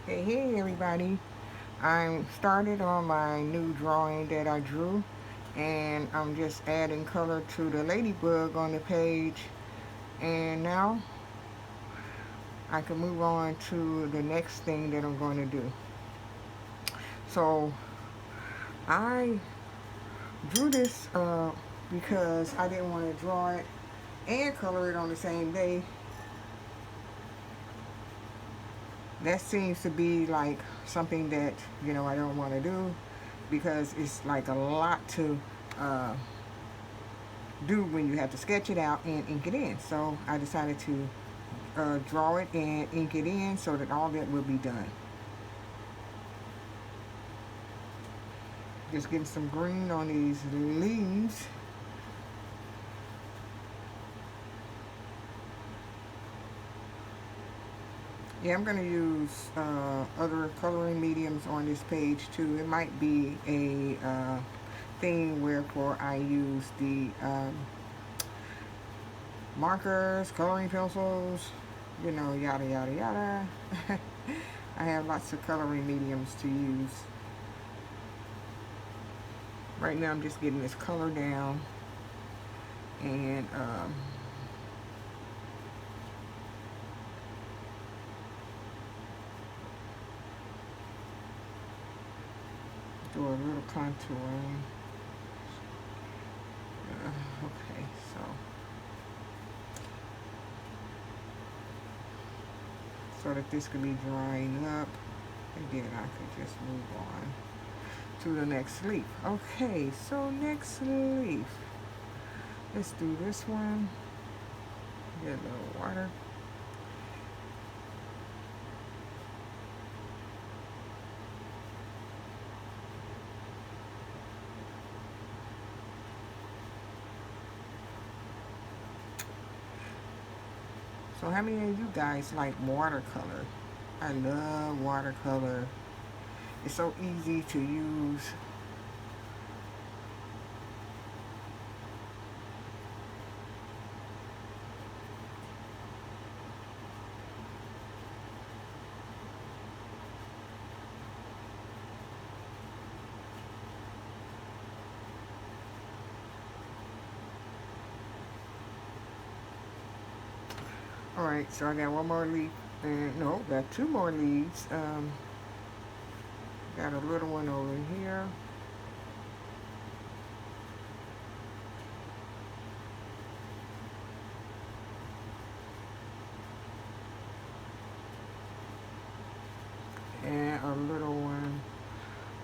Hey everybody. I'm started on my new drawing that I drew, and I'm just adding color to the ladybug on the page, and now I can move on to the next thing that I'm going to do. So I drew this because I didn't want to draw it and color it on the same day. That seems to be like something that I don't want to do, because it's like a lot to uh, do when you have to sketch it out and ink it in. So I decided to draw it and ink it in so that all that will be done. Just getting some green on these leaves. Yeah, I'm going to use other coloring mediums on this page too. It might be a thing wherefore I use the markers, coloring pencils, yada yada yada. I have lots of coloring mediums to use. Right now I'm just getting this color down, and do a little contouring. Okay, so that this could be drying up, and then I could just move on to the next leaf. Okay, so next leaf. Let's do this one. Get a little water. So how many of you guys like watercolor? I love watercolor. It's so easy to use. Alright, so I got one more leaf. And no, got two more leaves. Got a little one over here. And a little one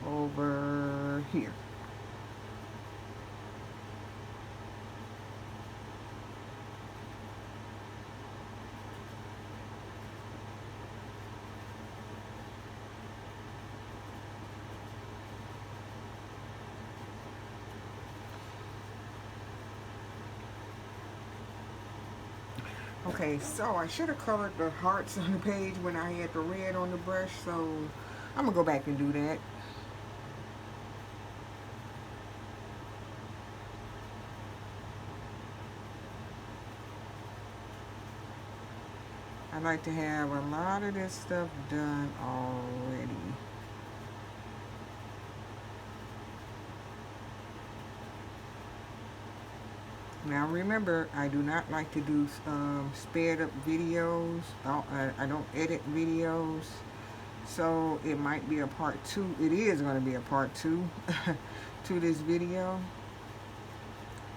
over here. Okay, so I should have colored the hearts on the page when I had the red on the brush, so I'm gonna go back and do that. I like to have a lot of this stuff done already. Now remember, I do not like to do sped up videos. I don't edit videos. So it might be a part 2. It is going to be a part 2 to this video.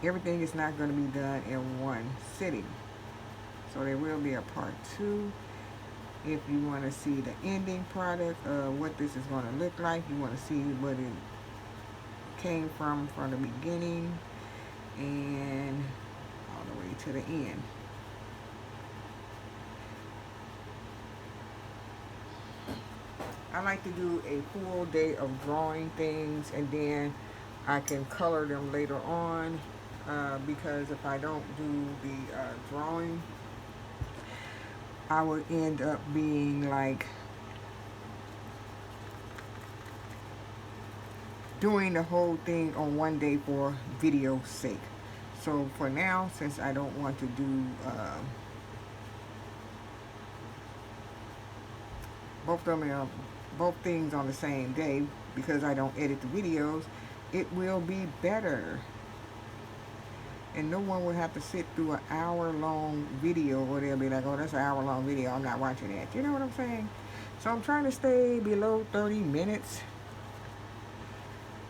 Everything is not going to be done in one sitting. So there will be a part 2. If you want to see the ending product, what this is going to look like, you want to see what it came from the beginning and all the way to the end. I like to do a full day of drawing things, and then I can color them later on, because if I don't do the drawing, I would end up being like doing the whole thing on one day for video's sake. So for now, since I don't want to do both of them are both things on the same day, because I don't edit the videos, it will be better. And no one would have to sit through an hour-long video where they'll be like, oh, that's an hour-long video, I'm not watching that. You know what I'm saying? So I'm trying to stay below 30 minutes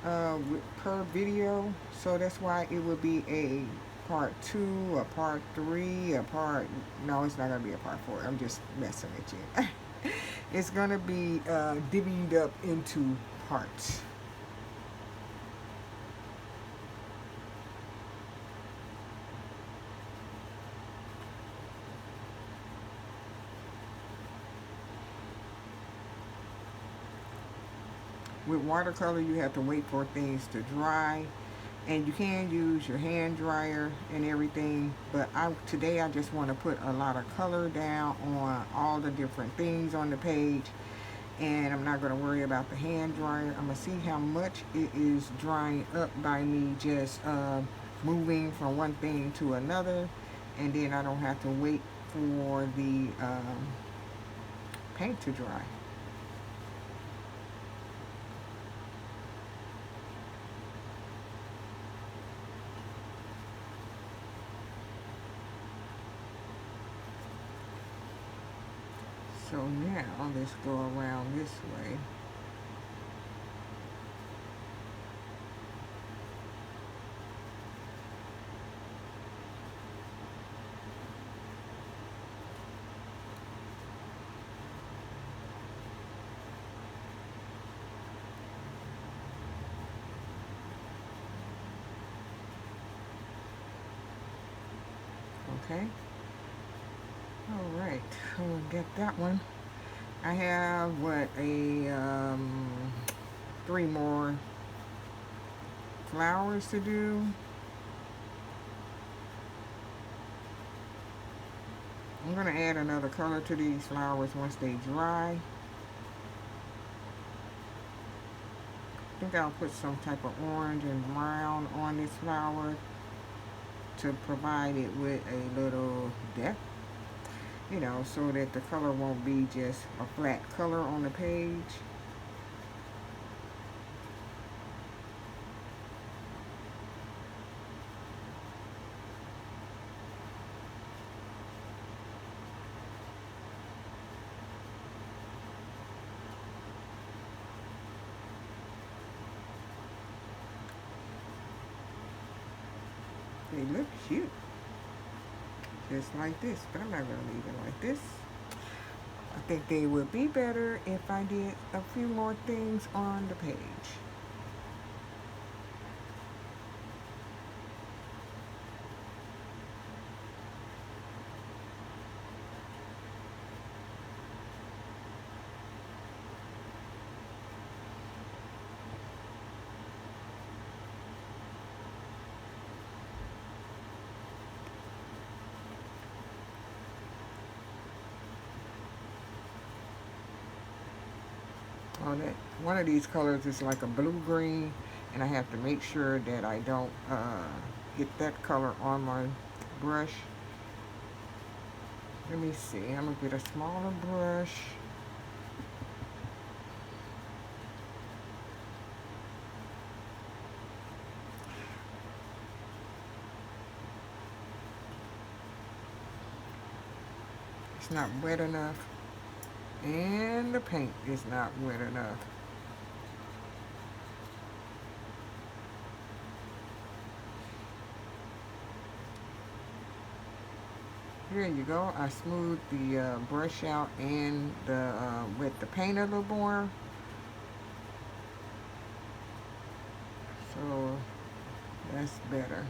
per video. So that's why it would be a part 2, a part 3, a part... No, it's not going to be a part 4. I'm just messing with you. It's going to be divvied up into parts. With watercolor, you have to wait for things to dry, and you can use your hand dryer and everything, but today I just want to put a lot of color down on all the different things on the page, and I'm not going to worry about the hand dryer. I'm going to see how much it is drying up by me just moving from one thing to another, and then I don't have to wait for the paint to dry. So now let's go around this way. Okay. All right, we'll get that one. I have what, a 3 more flowers to do. I'm gonna add another color to these flowers once they dry. I think I'll put some type of orange and brown on this flower to provide it with a little depth, you know, so that the color won't be just a flat color on the page. They look cute, just like this, but I'm not going to leave it like this. I think they would be better if I did a few more things on the page. That one of these colors is like a blue-green, and I have to make sure that I don't get that color on my brush. Let me see, I'm gonna get a smaller brush. It's not wet enough. And the paint is not wet enough. Here you go. I smoothed the brush out and with the paint a little more. So that's better.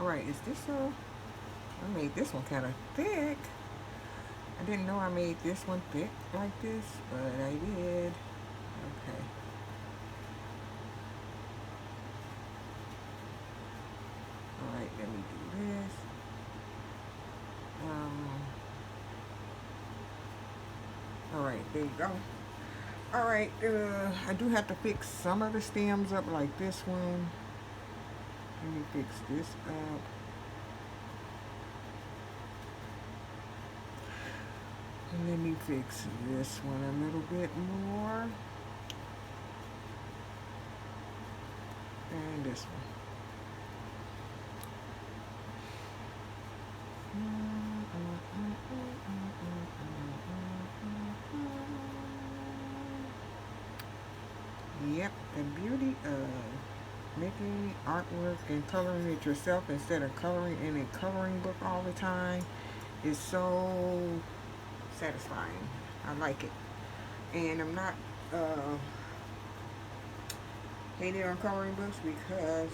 Alright, is this a... I made this one kind of thick. I didn't know I made this one thick like this, but I did. Okay. Alright, let me do this. Alright, there you go. Alright, I do have to fix some of the stems up like this one. Let me fix this up. And let me fix this one a little bit more. And this one. Yep, the beauty of making artwork and coloring it yourself instead of coloring in a coloring book all the time is so satisfying. I like it. And I'm not hating on coloring books because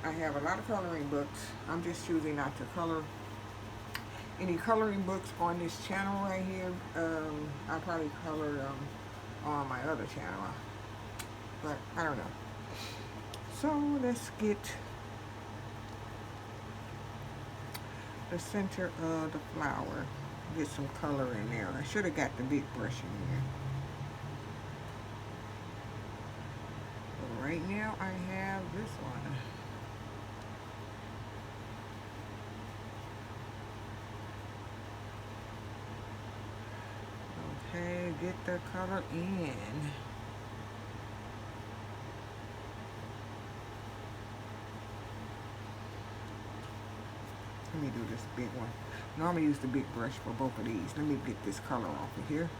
I have a lot of coloring books. I'm just choosing not to color any coloring books on this channel right here. I'll probably color them on my other channel, but I don't know. So let's get the center of the flower, get some color in there. I should have got the big brush in there. But right now I have this one. Okay, get the color in. Let me do this big one. Normally use the big brush for both of these. Let me get this color off of here.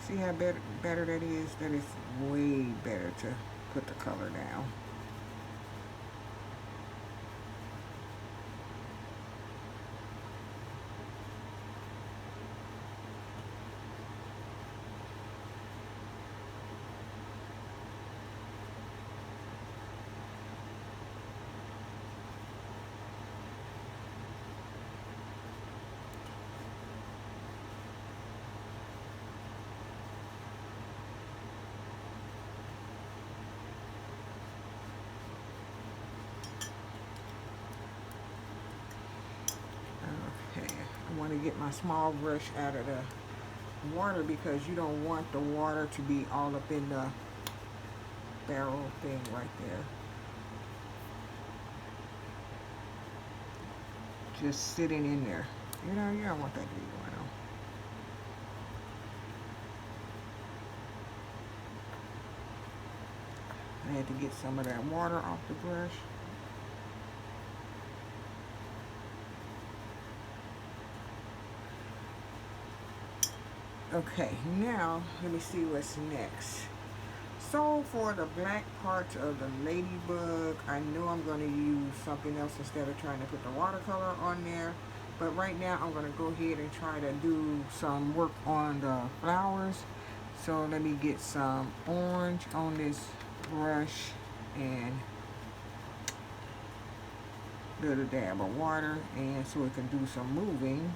See how better that is? That is way better to put the color down. I want to get my small brush out of the water because you don't want the water to be all up in the barrel thing right there. Just sitting in there. You know, you don't want that to be going on. I had to get some of that water off the brush. Okay, now let me see what's next. So for the black parts of the ladybug, I know I'm going to use something else instead of trying to put the watercolor on there. But right now I'm going to go ahead and try to do some work on the flowers. So let me get some orange on this brush and a little dab of water, and so it can do some moving.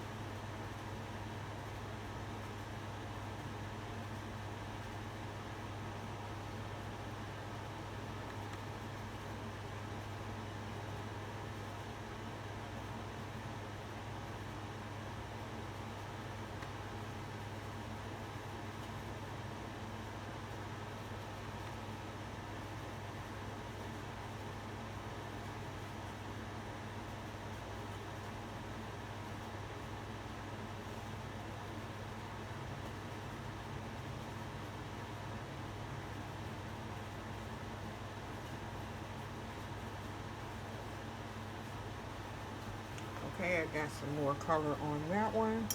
Okay, I got some more color on that one.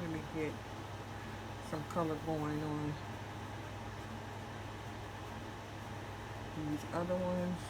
Let me get some color going on these other ones.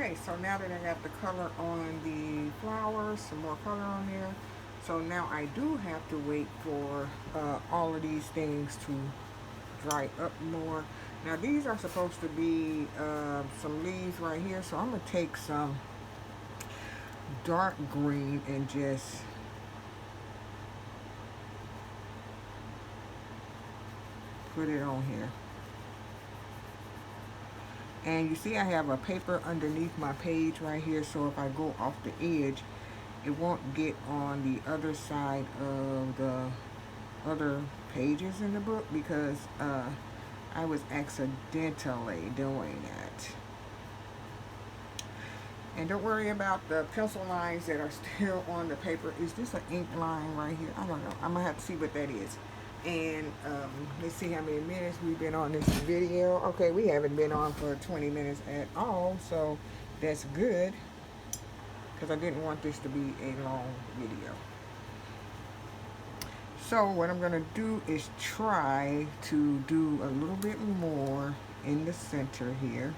Okay, so now that I got the color on the flowers, some more color on there. So now I do have to wait for all of these things to dry up more. Now these are supposed to be some leaves right here, so I'm going to take some dark green and just put it on here. And you see I have a paper underneath my page right here, so if I go off the edge, it won't get on the other side of the other pages in the book, because I was accidentally doing that. And don't worry about the pencil lines that are still on the paper. Is this an ink line right here? I don't know. I'm gonna have to see what that is. And let's see how many minutes we've been on this video. Okay, we haven't been on for 20 minutes at all, so that's good, because I didn't want this to be a long video. So what I'm going to do is try to do a little bit more in the center here.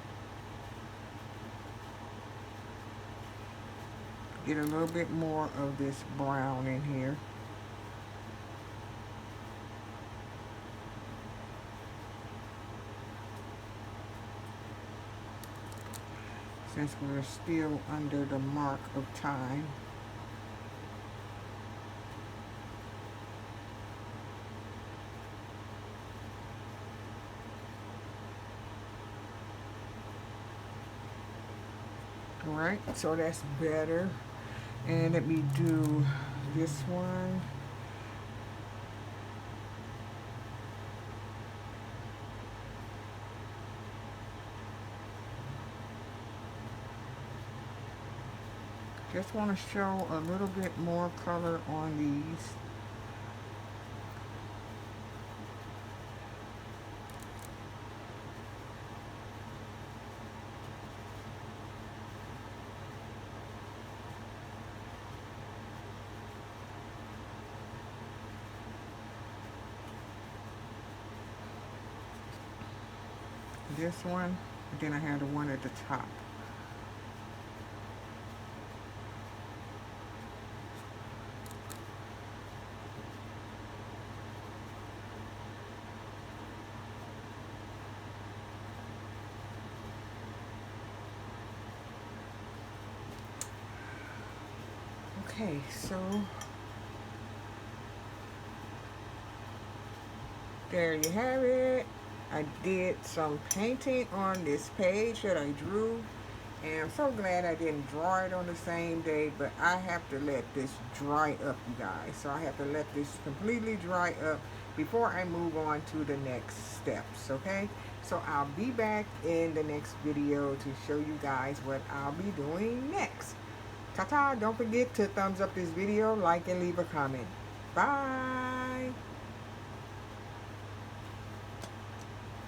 Get a little bit more of this brown in here. Since we're still under the mark of time. Alright, so that's better. And let me do this one. Just want to show a little bit more color on these. This one, and then I have the one at the top. Okay, so there you have it. I did some painting on this page that I drew, and I'm so glad I didn't draw it on the same day, but I have to let this dry up, you guys. So I have to let this completely dry up before I move on to the next steps, okay? So I'll be back in the next video to show you guys what I'll be doing next. Ta-ta! Don't forget to thumbs up this video, like, and leave a comment. Bye!